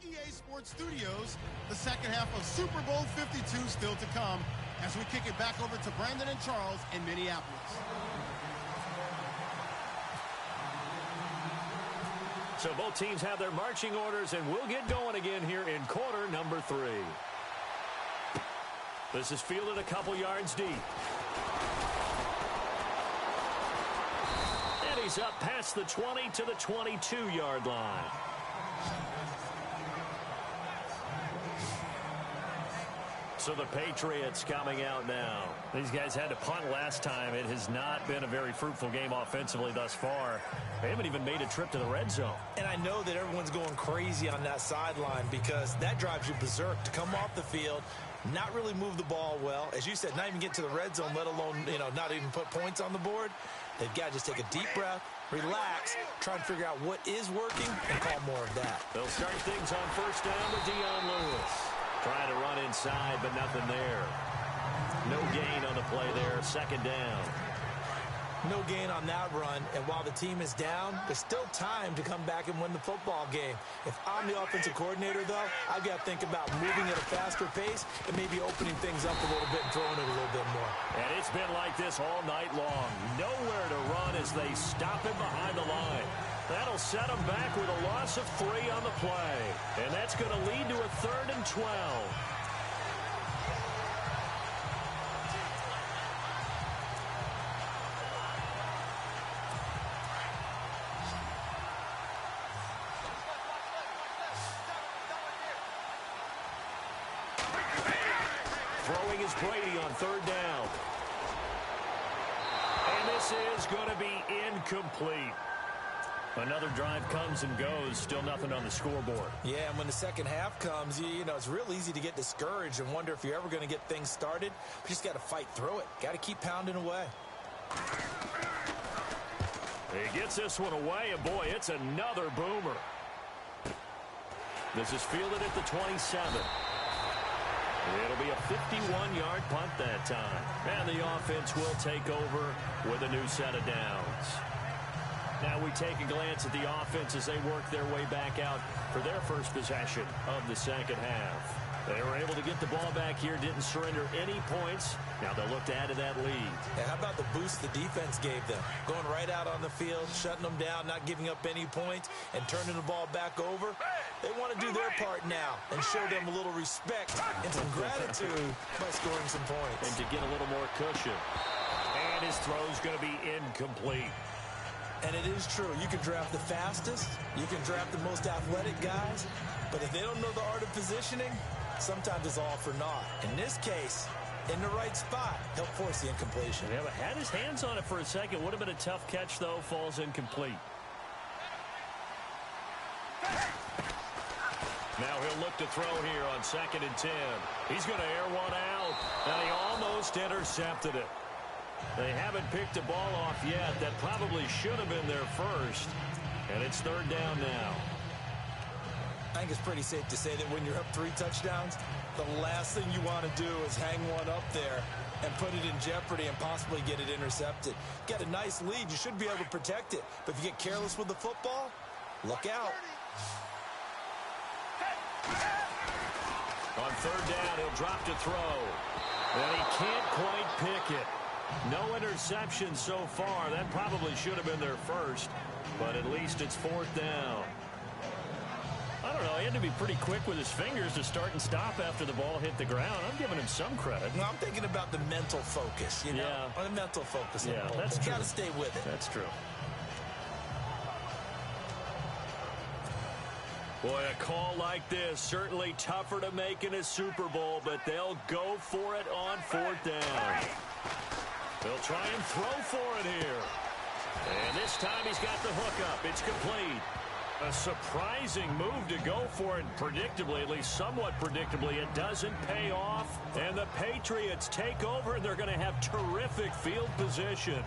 EA Sports Studios. The second half of Super Bowl 52 still to come as we kick it back over to Brandon and Charles in Minneapolis. So both teams have their marching orders, and we'll get going again here in quarter number 3. This is fielded a couple yards deep. And he's up past the 20 to the 22-yard line. So the Patriots coming out now. These guys had to punt last time. It has not been a very fruitful game offensively thus far. They haven't even made a trip to the red zone. And I know that everyone's going crazy on that sideline because that drives you berserk to come off the field, not really move the ball well. As you said, not even get to the red zone, let alone, not even put points on the board. They've got to just take a deep breath, relax, try and figure out what is working, and call more of that. They'll start things on first down with Dion Lewis. Trying to run inside, but nothing there. No gain on the play there, second down. No gain on that run, and while the team is down, there's still time to come back and win the football game. If I'm the offensive coordinator, though, I've got to think about moving at a faster pace and maybe opening things up a little bit and throwing it a little bit more. And it's been like this all night long. Nowhere to run as they stop him behind the line. That'll set them back with a loss of 3 on the play. And that's going to lead to a 3rd and 12. Throwing is Brady on 3rd down. And this is going to be incomplete. Another drive comes and goes, still nothing on the scoreboard. Yeah, and when the second half comes, it's real easy to get discouraged and wonder if you're ever going to get things started. But you just got to fight through it. Got to keep pounding away. He gets this one away, and boy, it's another boomer. This is fielded at the 27. It'll be a 51-yard punt that time. And the offense will take over with a new set of downs. Now we take a glance at the offense as they work their way back out for their first possession of the second half. They were able to get the ball back here, didn't surrender any points. Now they'll look to add to that lead. And how about the boost the defense gave them? Going right out on the field, shutting them down, not giving up any points, and turning the ball back over. They want to do their part now and show them a little respect and some gratitude by scoring some points. And to get a little more cushion. And his throw's going to be incomplete. And it is true. You can draft the fastest. You can draft the most athletic guys. But if they don't know the art of positioning, sometimes it's all for naught. In this case, in the right spot, he'll force the incompletion. Yeah, but had his hands on it for a second. Would have been a tough catch, though. Falls incomplete. Now he'll look to throw here on 2nd and 10. He's going to air one out. And he almost intercepted it. They haven't picked the ball off yet. That probably should have been their first. And it's 3rd down now. I think it's pretty safe to say that when you're up 3 touchdowns, the last thing you want to do is hang one up there and put it in jeopardy and possibly get it intercepted. Get a nice lead. You should be able to protect it. But if you get careless with the football, look out. On 3rd down, he'll drop to throw. And he can't quite pick it. No interception so far. That probably should have been their first. But at least it's 4th down. I don't know. He had to be pretty quick with his fingers to start and stop after the ball hit the ground. I'm giving him some credit. No, I'm thinking about the mental focus, Yeah. Or the mental focus. Yeah, that's true. You got to stay with it. That's true. Boy, a call like this, certainly tougher to make in a Super Bowl, but they'll go for it on 4th down. They'll try and throw for it here. And this time he's got the hook up. It's complete. A surprising move to go for it predictably, at least somewhat predictably. It doesn't pay off, and the Patriots take over, and they're going to have terrific field position.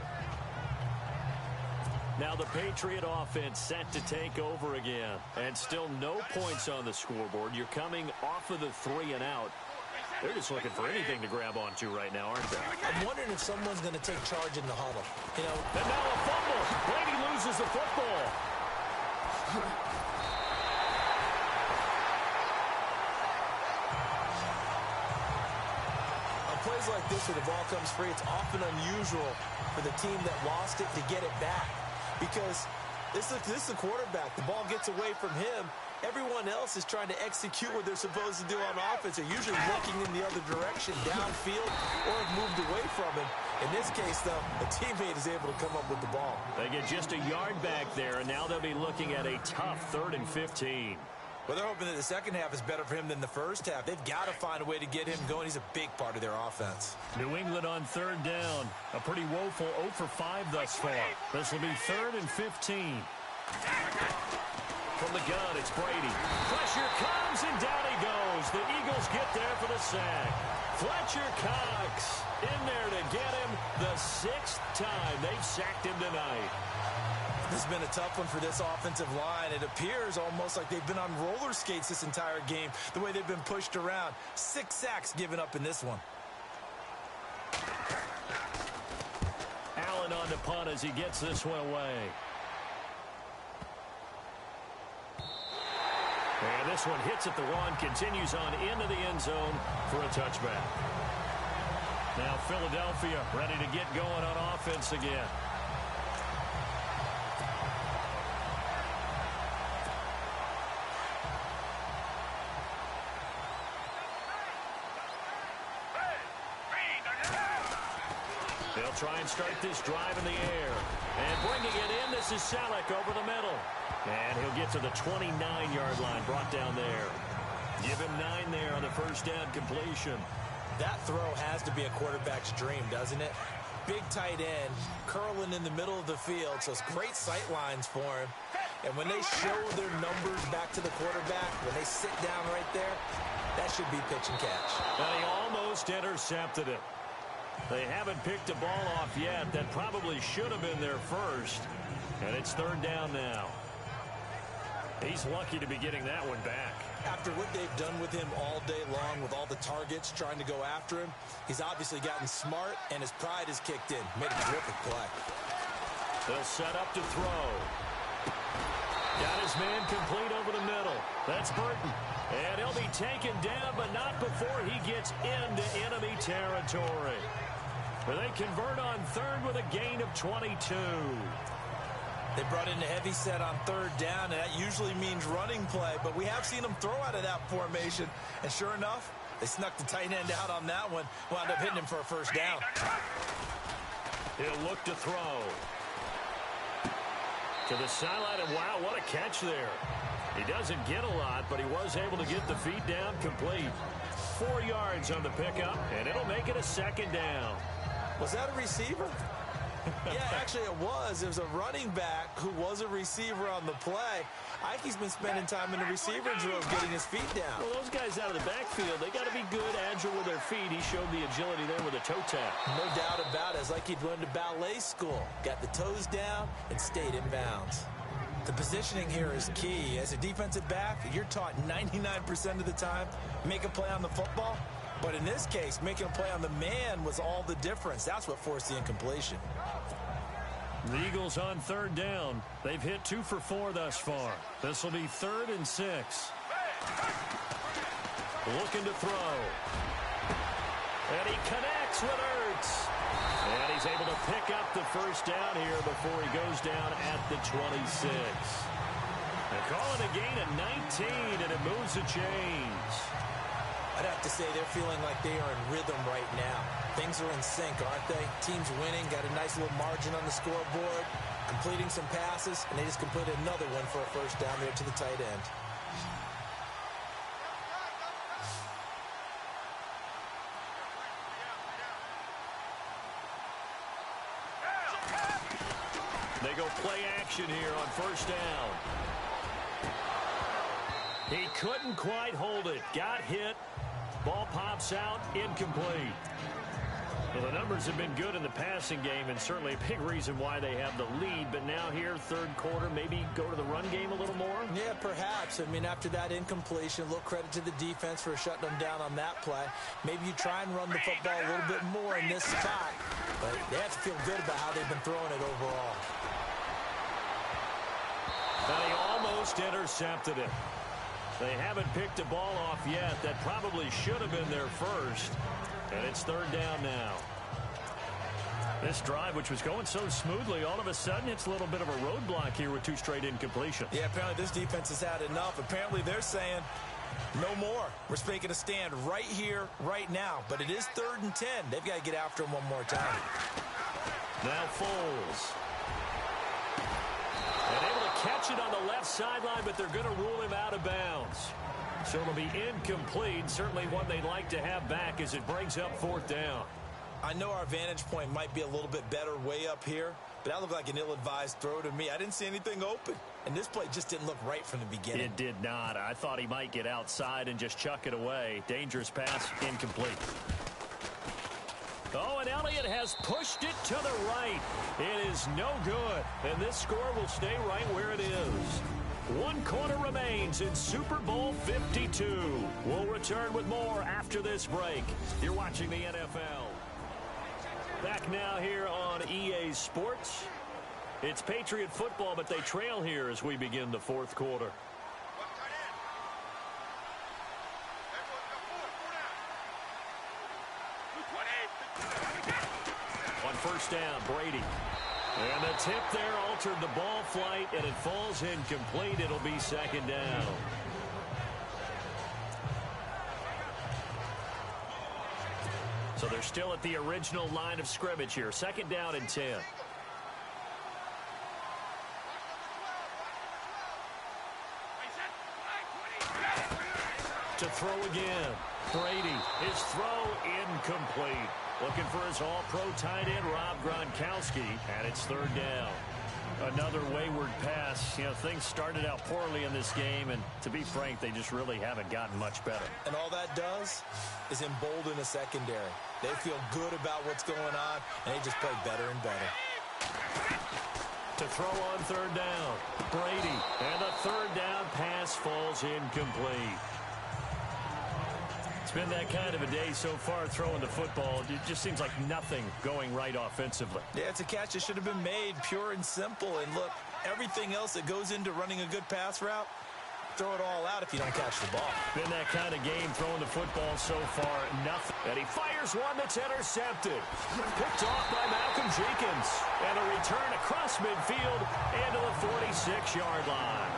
Now the Patriot offense set to take over again, and still no points on the scoreboard. You're coming off of the 3 and out. They're just looking for anything to grab onto right now, aren't they? I'm wondering if someone's going to take charge in the huddle. And now a fumble. Brady loses the football. plays like this where the ball comes free, it's often unusual for the team that lost it to get it back. Because this is the quarterback. The ball gets away from him. Everyone else is trying to execute what they're supposed to do on offense. They're usually looking in the other direction, downfield, or have moved away from him. In this case, though, a teammate is able to come up with the ball. They get just a yard back there, and now they'll be looking at a tough 3rd and 15. Well, they're hoping that the second half is better for him than the first half. They've got to find a way to get him going. He's a big part of their offense. New England on 3rd down. A pretty woeful 0 for 5 thus far. This will be 3rd and 15. From the gun, it's Brady. Pressure comes, and down he goes. The Eagles get there for the sack. Fletcher Cox in there to get him the 6th time they've sacked him tonight. This has been a tough one for this offensive line. It appears almost like they've been on roller skates this entire game, the way they've been pushed around. 6 sacks given up in this one. Allen on the punt as he gets this one away. And this one hits at the 1, continues on into the end zone for a touchback. Now Philadelphia ready to get going on offense again. They'll try and start this drive in the air. And bringing it in, this is Selleck over the middle. And he'll get to the 29-yard line, brought down there. Give him 9 there on the first down completion. That throw has to be a quarterback's dream, doesn't it? Big tight end, curling in the middle of the field, so it's great sight lines for him. And when they show their numbers back to the quarterback, when they sit down right there, that should be pitch and catch. And he almost intercepted it. They haven't picked a ball off yet. That probably should have been their first. And it's 3rd down now. He's lucky to be getting that one back. After what they've done with him all day long, with all the targets trying to go after him, he's obviously gotten smart, and his pride has kicked in. Made a terrific play. They'll set up to throw. Got his man complete over the middle. That's Burton. And he'll be taken down, but not before he gets into enemy territory. But they convert on 3rd with a gain of 22. They brought in a heavy set on 3rd down, and that usually means running play, but we have seen them throw out of that formation. And sure enough, they snuck the tight end out on that one, wound up hitting him for a first down. He'll look to throw. To the sideline, and wow, what a catch there. He doesn't get a lot, but he was able to get the feet down complete. 4 yards on the pickup, and it'll make it a 2nd down. Was that a receiver? Yeah, actually it was. It was a running back who was a receiver on the play. I think he's been spending time in the receiver drills getting his feet down. Well, those guys out of the backfield, they got to be good, agile with their feet. He showed the agility there with a toe tap. No doubt about it. It's like he'd run to ballet school. Got the toes down and stayed in bounds. The positioning here is key. As a defensive back, you're taught 99% of the time, make a play on the football. But in this case, making a play on the man was all the difference. That's what forced the incompletion. The Eagles on 3rd down. They've hit 2 for 4 thus far. This will be 3rd and 6. Looking to throw. And he connects with Ertz. And he's able to pick up the first down here before he goes down at the 26. They're calling a gain of 19, and it moves the chains. I'd have to say they're feeling like they are in rhythm right now. Things are in sync, aren't they? Team's winning, got a nice little margin on the scoreboard, completing some passes, and they just completed another one for a first down there to the tight end. They go play action here on first down. He couldn't quite hold it. Got hit. Ball pops out. Incomplete. Well, the numbers have been good in the passing game, and certainly a big reason why they have the lead. But now here, 3rd quarter, maybe go to the run game a little more? Yeah, perhaps. I mean, after that incompletion, a little credit to the defense for shutting them down on that play. Maybe you try and run the football a little bit more in this spot. But they have to feel good about how they've been throwing it overall. And he almost intercepted it. They haven't picked a ball off yet. That probably should have been their first. And it's third down now. This drive, which was going so smoothly, all of a sudden it's a little bit of a roadblock here with 2 straight incompletions. Yeah, apparently this defense has had enough. Apparently they're saying no more. We're making a stand right here, right now. But it is 3rd and 10. They've got to get after him one more time. Now Foles. And able to catch it on the left sideline, but they're going to rule him out of bounds. So it'll be incomplete. Certainly one they'd like to have back as it brings up 4th down. I know our vantage point might be a little bit better way up here, but that looked like an ill-advised throw to me. I didn't see anything open, and this play just didn't look right from the beginning. It did not. I thought he might get outside and just chuck it away. Dangerous pass, incomplete. Oh, and Elliott has pushed it to the right. It is no good, and this score will stay right where it is. 1 quarter remains in Super Bowl 52. We'll return with more after this break. You're watching the NFL. Back now here on EA Sports. It's Patriot football, but they trail here as we begin the 4th quarter. On first down, Brady. And the tip there altered the ball flight, and it falls incomplete. It'll be 2nd down. So they're still at the original line of scrimmage here. 2nd down and 10. To throw again. Brady, his throw incomplete. Looking for his all-pro tight end, Rob Gronkowski, and it's 3rd down. Another wayward pass. You know, things started out poorly in this game, and to be frank, they just really haven't gotten much better. And all that does is embolden the secondary. They feel good about what's going on, and they just play better and better. To throw on 3rd down, Brady, and the 3rd down pass falls incomplete. It's been that kind of a day so far throwing the football. It just seems like nothing going right offensively. Yeah, it's a catch that should have been made, pure and simple. And look, everything else that goes into running a good pass route, throw it all out if you don't catch the ball. Been that kind of game throwing the football so far, nothing. And he fires one that's intercepted. Picked off by Malcolm Jenkins. And a return across midfield into the 46-yard line.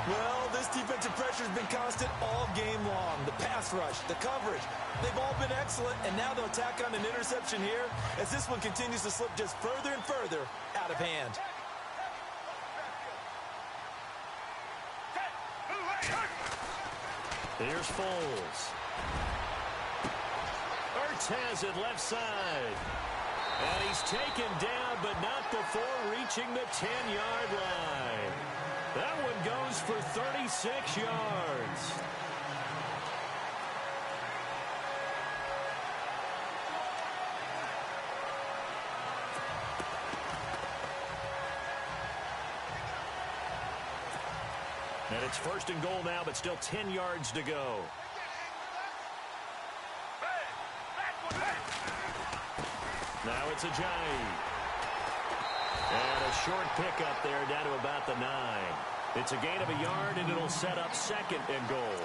Well, this defensive pressure has been constant all game long. The pass rush, the coverage, they've all been excellent, and now they'll tack on an interception here as this one continues to slip just further and further out of hand. Here's Foles. Ertz has it left side. And he's taken down, but not before reaching the 10-yard line. That one goes for 36 yards. And it's 1st and goal now, but still 10 yards to go. Now it's Ajayi. And a short pickup there down to about the 9. It's a gain of a yard, and it'll set up 2nd and goal.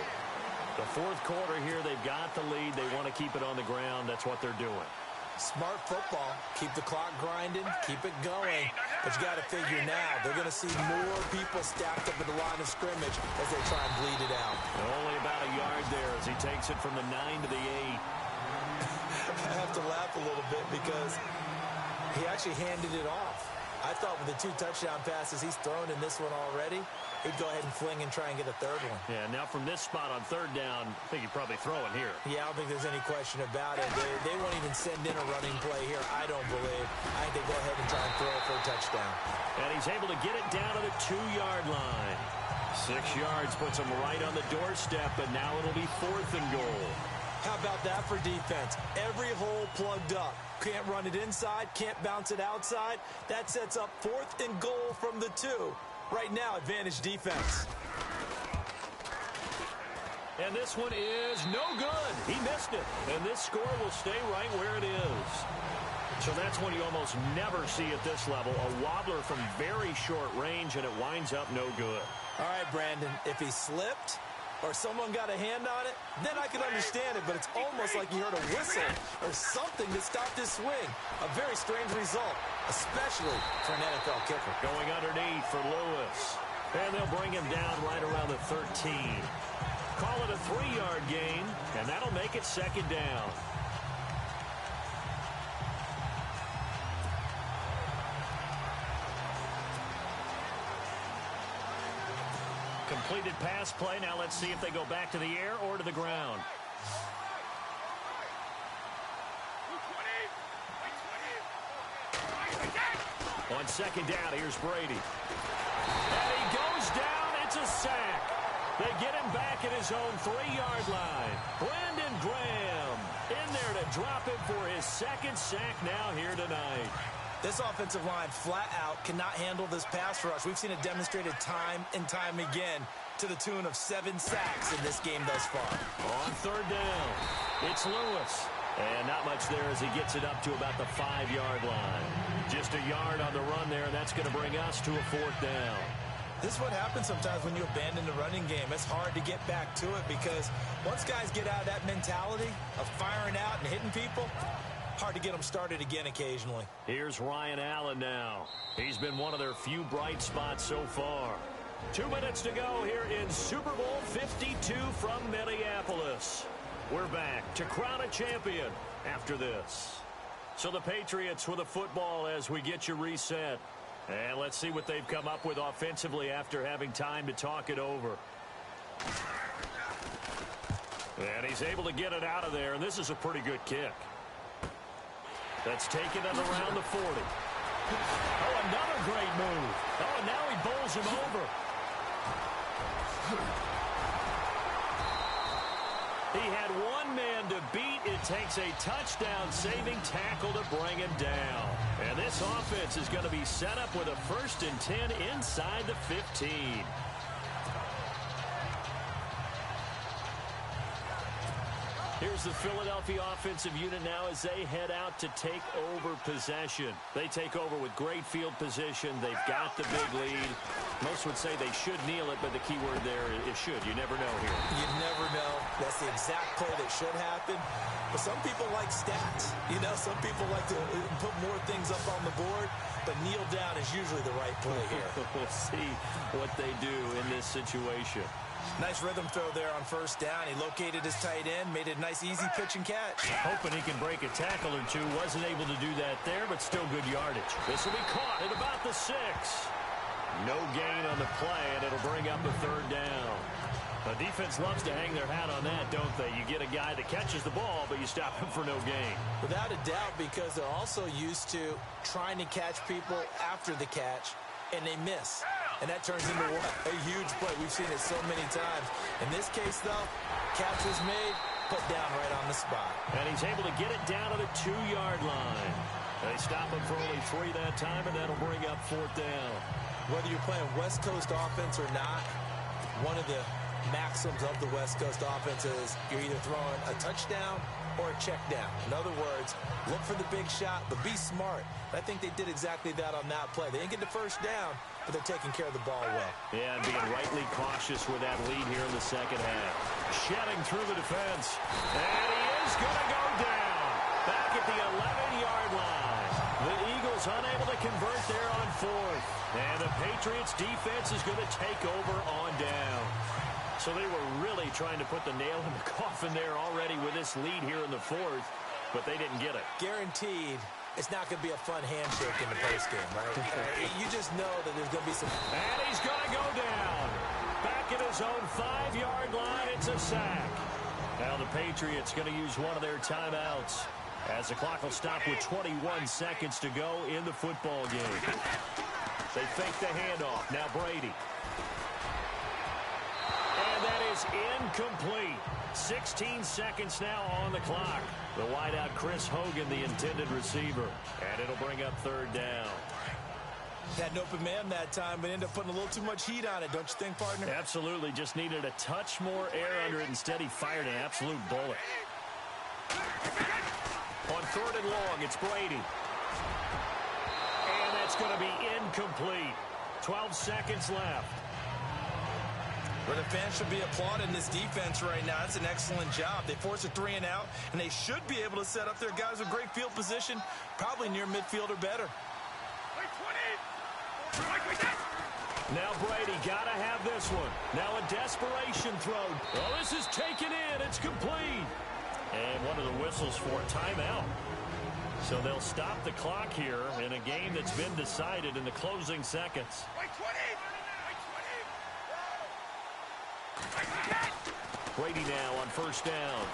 The 4th quarter here, they've got the lead. They want to keep it on the ground. That's what they're doing. Smart football. Keep the clock grinding. Keep it going. But you got to figure now, they're going to see more people stacked up at the line of scrimmage as they try and bleed it out. And only about a yard there as he takes it from the 9 to the 8. I have to laugh a little bit because he actually handed it off. I thought with the 2 touchdown passes he's thrown in this one already, he'd go ahead and fling and try and get a 3rd one. Yeah, now from this spot on 3rd down, I think he'd probably throw it here. Yeah, I don't think there's any question about it. They won't even send in a running play here, I don't believe. I think they go ahead and try and throw it for a touchdown. And he's able to get it down to the 2-yard line. 6 yards puts him right on the doorstep, but now it'll be 4th and goal. How about that for defense? Every hole plugged up. Can't run it inside, can't bounce it outside. That sets up 4th and goal from the 2. Right now, advantage defense. And this one is no good. He missed it. And this score will stay right where it is. So that's one you almost never see at this level. A wobbler from very short range, and it winds up no good. All right, Brandon, if he slipped, or someone got a hand on it, then I can understand it, but it's almost like you heard a whistle or something that stopped his swing. A very strange result, especially for an NFL kicker. Going underneath for Lewis. And they'll bring him down right around the 13. Call it a 3-yard gain, and that'll make it second down. Completed pass play. Now let's see if they go back to the air or to the ground. On second down, here's Brady. And he goes down. It's a sack. They get him back at his own 3-yard line. Brandon Graham in there to drop him for his second sack now here tonight. This offensive line flat out cannot handle this pass rush. We've seen it demonstrated time and time again to the tune of 7 sacks in this game thus far. On third down, it's Lewis. And not much there as he gets it up to about the 5-yard line. Just a yard on the run there, and that's going to bring us to a 4th down. This is what happens sometimes when you abandon the running game. It's hard to get back to it because once guys get out of that mentality of firing out and hitting people, hard to get them started again occasionally. Here's Ryan Allen now. He's been one of their few bright spots so far. 2 minutes to go here in Super Bowl 52 from Minneapolis. We're back to crown a champion after this. So the Patriots with a football as we get you reset. And let's see what they've come up with offensively after having time to talk it over. And he's able to get it out of there, and this is a pretty good kick. That's taken it around the 40. Oh, another great move. Oh, and now he bowls him over. He had one man to beat. It takes a touchdown-saving tackle to bring him down. And this offense is going to be set up with a 1st and 10 inside the 15. Here's the Philadelphia offensive unit now as they head out to take over possession. They take over with great field position. They've got the big lead. Most would say they should kneel it, but the key word there is should. You never know here. You never know. That's the exact play that should happen. But some people like stats. You know, some people like to put more things up on the board, but kneel down is usually the right play here. We'll see what they do in this situation. Nice rhythm throw there on 1st down. He located his tight end, made it a nice, easy pitch and catch. Hoping he can break a tackle or two. Wasn't able to do that there, but still good yardage. This will be caught at about the 6. No gain on the play, and it'll bring up the 3rd down. The defense loves to hang their hat on that, don't they? You get a guy that catches the ball, but you stop him for no gain. Without a doubt, because they're also used to trying to catch people after the catch, and they miss. And that turns into what? A huge play. We've seen it so many times. In this case, though, catch was made, put down right on the spot. And he's able to get it down to the 2-yard line. They stop him for only 3 that time, and that'll bring up 4th down. Whether you're playing West Coast offense or not, one of the maxims of the West Coast offense is you're either throwing a touchdown or a check down. In other words, look for the big shot, but be smart. I think they did exactly that on that play. They didn't get the 1st down, but they're taking care of the ball well. Yeah, and being rightly cautious with that lead here in the second half. Shedding through the defense. And he is going to go down. Back at the 11-yard line. The Eagles unable to convert there on 4th. And the Patriots defense is going to take over on down. So they were really trying to put the nail in the coffin there already with this lead here in the 4th, but they didn't get it. Guaranteed it's not going to be a fun handshake in the postgame, right? You just know that there's going to be some... And he's going to go down. Back at his own 5-yard line, it's a sack. Now the Patriots going to use one of their timeouts as the clock will stop with 21 seconds to go in the football game. They fake the handoff. Now Brady. And that is incomplete. 16 seconds now on the clock. The wideout Chris Hogan, the intended receiver. And it'll bring up 3rd down. Had an open man that time, but ended up putting a little too much heat on it, don't you think, partner? Absolutely. Just needed a touch more air under it. Instead, he fired an absolute bullet. On 3rd and long, it's Brady. And that's going to be incomplete. 12 seconds left. Where the fans should be applauding this defense right now. That's an excellent job. They force a 3 and out, and they should be able to set up their guys with great field position, probably near midfield or better. Now Brady got to have this one. Now a desperation throw. Oh, this is taken in. It's complete. And one of the whistles for timeout. So they'll stop the clock here in a game that's been decided in the closing seconds. Brady now on first down.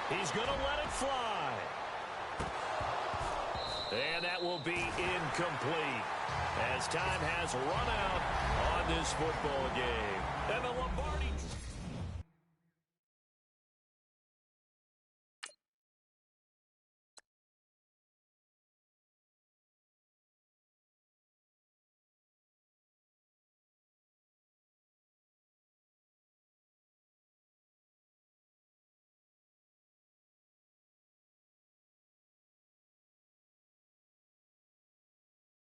He's going to let it fly. And that will be incomplete as time has run out on this football game. And the Lombardi...